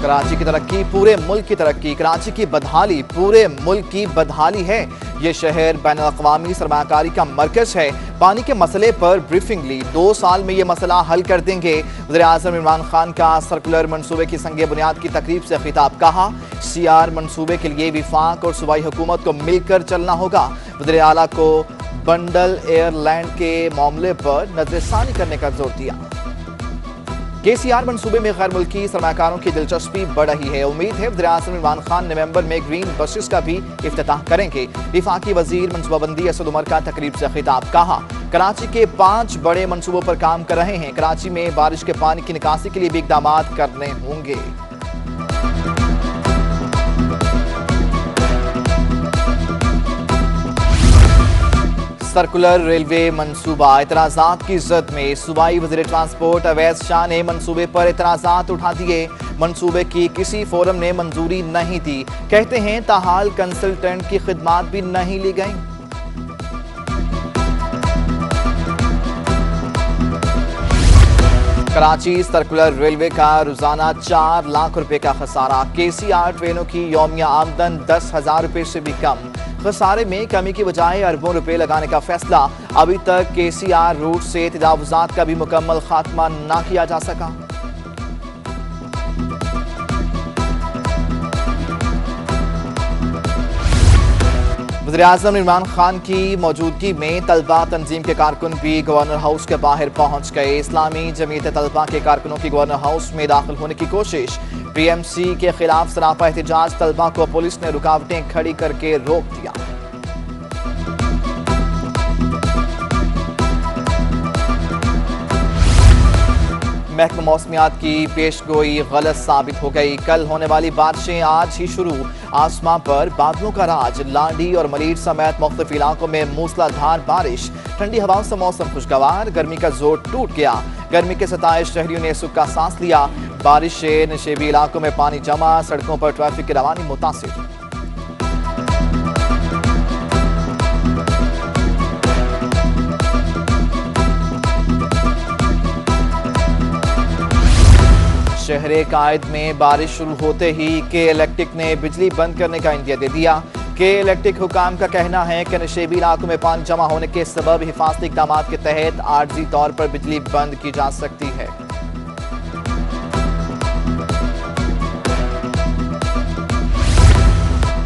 कराची की तरक्की पूरे मुल्क की तरक्की, कराची की बदहाली पूरे मुल्क की बदहाली है। ये शहर बैनुल-अक़वामी सरमायाकारी का मरकज है। पानी के मसले पर ब्रीफिंग ली, 2 साल में ये मसला हल कर देंगे। वज़ीर-ए-आज़म इमरान खान का सर्कुलर मंसूबे की संगे बुनियाद की तकरीब से खिताब, कहा CR मंसूबे के लिए विफाक और सूबाई हुकूमत को मिलकर चलना होगा। वज़ीर आला को बंडल एयरलैंड के मामले पर नजरसानी करने का जोर दिया। KCR मंसूबे में गैर मुल्की सरमाकारों की दिलचस्पी बढ़ रही है। उम्मीद है वज़ीर-ए-आज़म इमरान खान नवंबर में ग्रीन बसेस का भी इफ्तिताह करेंगे। विफाकी वजीर मनसूबाबंदी असद उमर का तकरीब से खिताब, कहा कराची के 5 बड़े मंसूबों पर काम कर रहे हैं। कराची में बारिश के पानी की निकासी के लिए भी इक़दाम करने होंगे। सर्कुलर रेलवे मंसूबा, इतराज़ात की जद में सूबाई वज़ीर ट्रांसपोर्ट अवैस शाह ने मंसूबे पर इतराज़ात उठा दिए। मंसूबे की किसी फोरम ने मंजूरी नहीं दी। कहते हैं ताहाल कंसल्टेंट की खिदमात भी नहीं ली गई। कराची सर्कुलर रेलवे का रोजाना 4 लाख रुपए का खसारा। KCR ट्रेनों की यौमिया आमदन 10,000 रुपए से भी कम। खसारे में कमी की बजाय अरबों रुपए लगाने का फैसला। अभी तक KCR रूट से तजावुजात का भी मुकम्मल खात्मा ना किया जा सका। वज़ीर-ए-आज़म इमरान खान की मौजूदगी में तलबा तंजीम के कारकुन भी गवर्नर हाउस के बाहर पहुंच गए। इस्लामी जमीयत तलबा के कारकुनों की गवर्नर हाउस में दाखिल होने की कोशिश। PMC के खिलाफ सरापा एहतजाज, तलबा को पुलिस ने रुकावटें खड़ी करके रोक दिया। महकमा मौसमियात की पेशगोई गलत साबित हो गई। कल होने वाली बारिशें आज ही शुरू। आसमां पर बादलों का राज। लांडी और मलीर समेत मुख्तलिफ इलाकों में मूसलाधार बारिश। ठंडी हवाओं से मौसम खुशगवार। गर्मी का जोर टूट गया। गर्मी के 27 शहरियों ने सुख का सांस लिया। बारिश से नशेबी इलाकों में पानी जमा, सड़कों पर ट्रैफिक की रवानी मुतासिर। शहरे कायद में बारिश शुरू होते ही के इलेक्ट्रिक ने बिजली बंद करने का इंदिया दे दिया। के इलेक्ट्रिक हुकाम का कहना है कि नशेबी इलाकों में पानी जमा होने के सबब हिफाजती इक़दाम के तहत आर्जी तौर पर बिजली बंद की जा सकती है।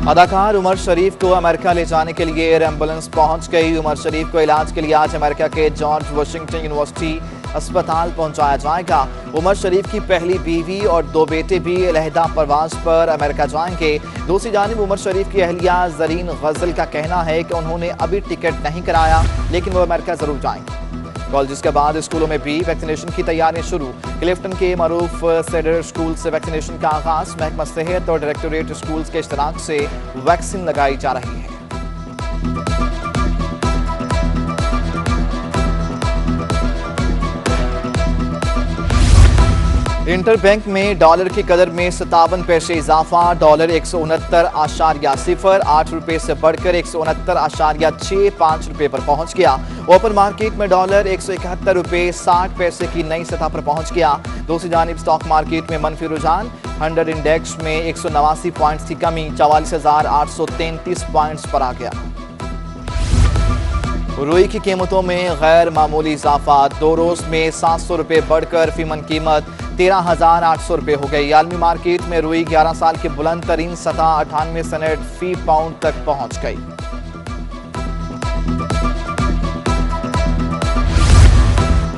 अदाकार उमर शरीफ को अमेरिका ले जाने के लिए एयर एम्बुलेंस पहुंच गई। उमर शरीफ को इलाज के लिए आज अमेरिका के जॉर्ज वाशिंगटन यूनिवर्सिटी अस्पताल पहुंचाया जाएगा। उमर शरीफ की पहली बीवी और 2 बेटे भी अलहदा परवाज पर अमेरिका जाएंगे। दूसरी जानिब उमर शरीफ की अहलिया जरीन गजल का कहना है कि उन्होंने अभी टिकट नहीं कराया, लेकिन वो अमेरिका जरूर जाएंगे। कॉलेज के बाद स्कूलों में भी वैक्सीनेशन की तैयारियां शुरू। क्लिफ्टन के मरूफ सेडर स्कूल से वैक्सीनेशन का आगाज। महकमा सेहत और डायरेक्टोरेट स्कूल्स के इश्तराक से वैक्सीन लगाई जा रही है। इंटर बैंक में डॉलर की कदर में 57 पैसे इजाफा। डॉलर 169.08 रुपए से बढ़कर 169.65 रुपए पर पहुंच गया। ओपन मार्केट में डॉलर 171 रुपए 60 पैसे की नई सतह पर पहुंच गया। दूसरी जानिब स्टॉक मार्केट में मनफी रुझान। 100 इंडेक्स में 189 पॉइंट्स की कमी 44,833 पॉइंट्स पर आ गया। रुई की कीमतों में गैर मामूली इजाफा। 2 रोज में 700 रुपए बढ़कर फीमन कीमत 13,800 रुपए हो गई। आलमी मार्केट में रुई 11 साल की बुलंद तरीन सतह 98 सेंट फी पाउंड तक पहुंच गई।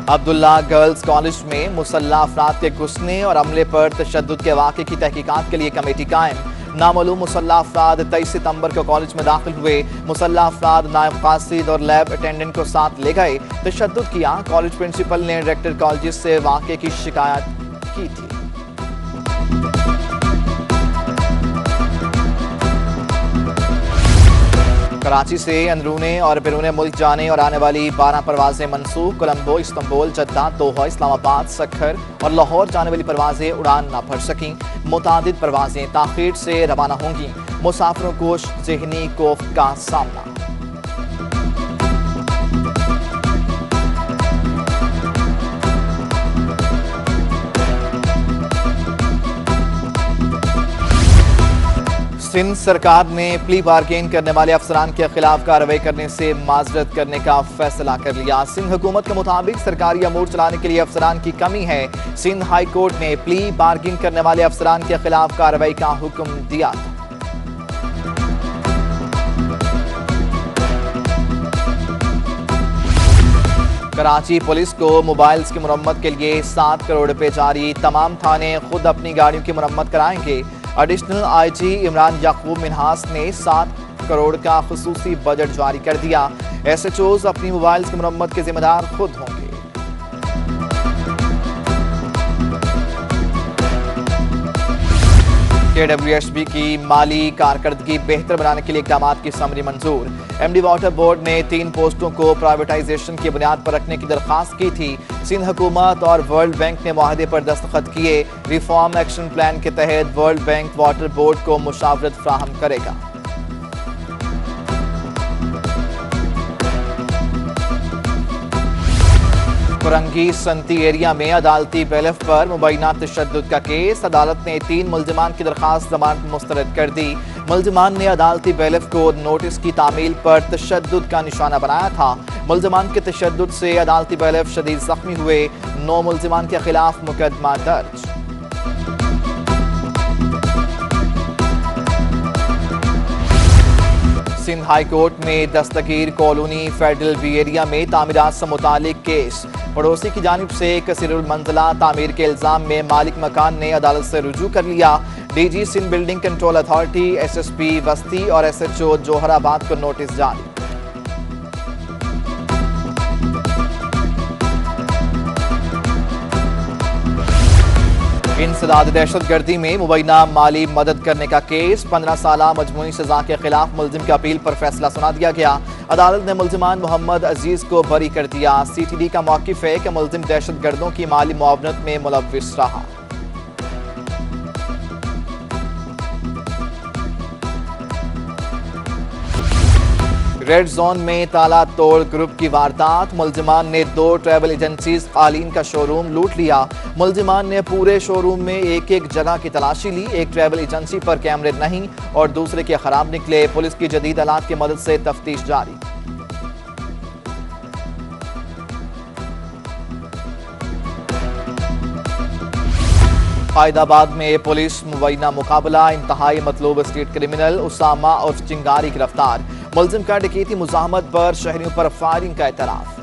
अब्दुल्ला गर्ल्स कॉलेज में मुसल्ला अफराद के घुसने और हमले पर तशद्दुद के वाक़े की तहकीकात के लिए कमेटी कायम। नामालूम मुसल्ला अफराद 23 सितंबर को कॉलेज में दाखिल हुए। मुसल्ला अफराद नायब कासिद और लैब अटेंडेंट को साथ ले गए, तशद्दुद किया। कॉलेज प्रिंसिपल ने डायरेक्टर कॉलेज से वाक़े की शिकायत की थी। कराची से अंदरूने और बैरूने मुल्क जाने और आने वाली 12 परवाजें मनसूख। कोलंबो, इस्तांबुल, जद्दा, दोहा, इस्लामाबाद, सक्खर और लाहौर जाने वाली परवाजें उड़ान न भर सकीं। मुतादिद परवाजें ताखीर से रवाना होंगी। मुसाफिरों को ज़हनी खौफ का सामना। सिंध सरकार ने प्ली बार्गेन करने वाले अफसरान के खिलाफ कार्रवाई करने से माजरत करने का फैसला कर लिया। सिंध हुकूमत के मुताबिक सरकारी अमूर चलाने के लिए अफसरान की कमी है। सिंध हाई कोर्ट ने प्ली बार्गेन करने वाले अफसरान के खिलाफ कार्रवाई का हुक्म दिया था। कराची पुलिस को मोबाइल्स की मुरम्मत के लिए 7 करोड़ रुपए जारी। तमाम थाने खुद अपनी गाड़ियों की मुरम्मत कराएंगे। एडिशनल आईजी इमरान याकूब मिन्हास ने 7 करोड़ का खुसूसी बजट जारी कर दिया। एसएचओज अपनी मोबाइल्स की मुरम्मत के जिम्मेदार खुद होंगे। KWSB की माली कारकर्दगी बेहतर बनाने के लिए इकदाम की समरी मंजूर। MD वाटर बोर्ड ने 3 पोस्टों को प्राइवेटाइजेशन की बुनियाद पर रखने की दरख्वास्त की थी। सिंध हुकूमत और वर्ल्ड बैंक ने मुआहदे पर दस्तखत किए। रिफॉर्म एक्शन प्लान के तहत वर्ल्ड बैंक वाटर बोर्ड को मुशावरत फ्राहम करेगा। फरंगी संती एरिया में अदालती बेलफ पर मुबैना तशद्दुद का केस। अदालत ने 3 मुल्जिमान की दरखास्त जमानत मुस्तरद कर दी। मुल्जिमान ने अदालती बेलफ को नोटिस की तामील पर तशद्दुद का निशाना बनाया था। मुल्जिमान के तशद्दुद से अदालती बेलफ शदीद जख्मी हुए। 9 मुल्जिमान के खिलाफ मुकदमा दर्ज। सिंध हाई कोर्ट में दस्तगीर कॉलोनी फेडरल बी एरिया में तामीरात से मुतालिक केस। पड़ोसी की जानिब से कसीरुल मंजिला तामीर के इल्जाम में मालिक मकान ने अदालत से रुजू कर लिया। DG Sindh building control authority, SSP वस्ती और SHO जोहराबाद को नोटिस जारी। इंसदाद दहशतगर्दी में मुबैना माली मदद करने का केस। 15 साला मजमूई सजा के खिलाफ मुल्जिम की अपील पर फैसला सुना दिया गया। अदालत ने मुल्जिमान मोहम्मद अजीज को बरी कर दिया। CTD का मौकिफ है कि मुल्जिम दहशतगर्दों की माली मुआवनत में मुलव्विस रहा। रेड जोन में ताला तोड़ ग्रुप की वारदात। मुल्जिमान ने 2 ट्रैवल एजेंसीज कालीन का शोरूम लूट लिया। मुल्जिमान ने पूरे शोरूम में एक जगह की तलाशी ली। एक ट्रैवल एजेंसी पर कैमरे नहीं और दूसरे के खराब निकले। पुलिस की जदीद आलात की मदद से तफ्तीश जारी। फैदाबाद में पुलिस मुबैना मुकाबला। इंतहाई मतलूब स्ट्रीट क्रिमिनल उसामा और चिंगारी गिरफ्तार। मुल्जिम का डकैती मुज़ाहमत पर शहरियों पर फायरिंग का एतराफ।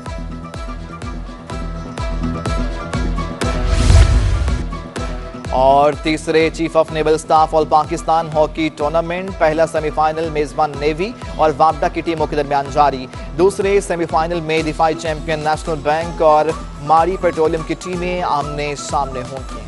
और तीसरे chief of naval staff all Pakistan hockey tournament. पहला सेमीफाइनल मेजबान नेवी और वापडा की टीमों के दरमियान जारी। दूसरे सेमीफाइनल में दिफाई चैंपियन नेशनल बैंक और मारी पेट्रोलियम की टीमें आमने सामने होंगी।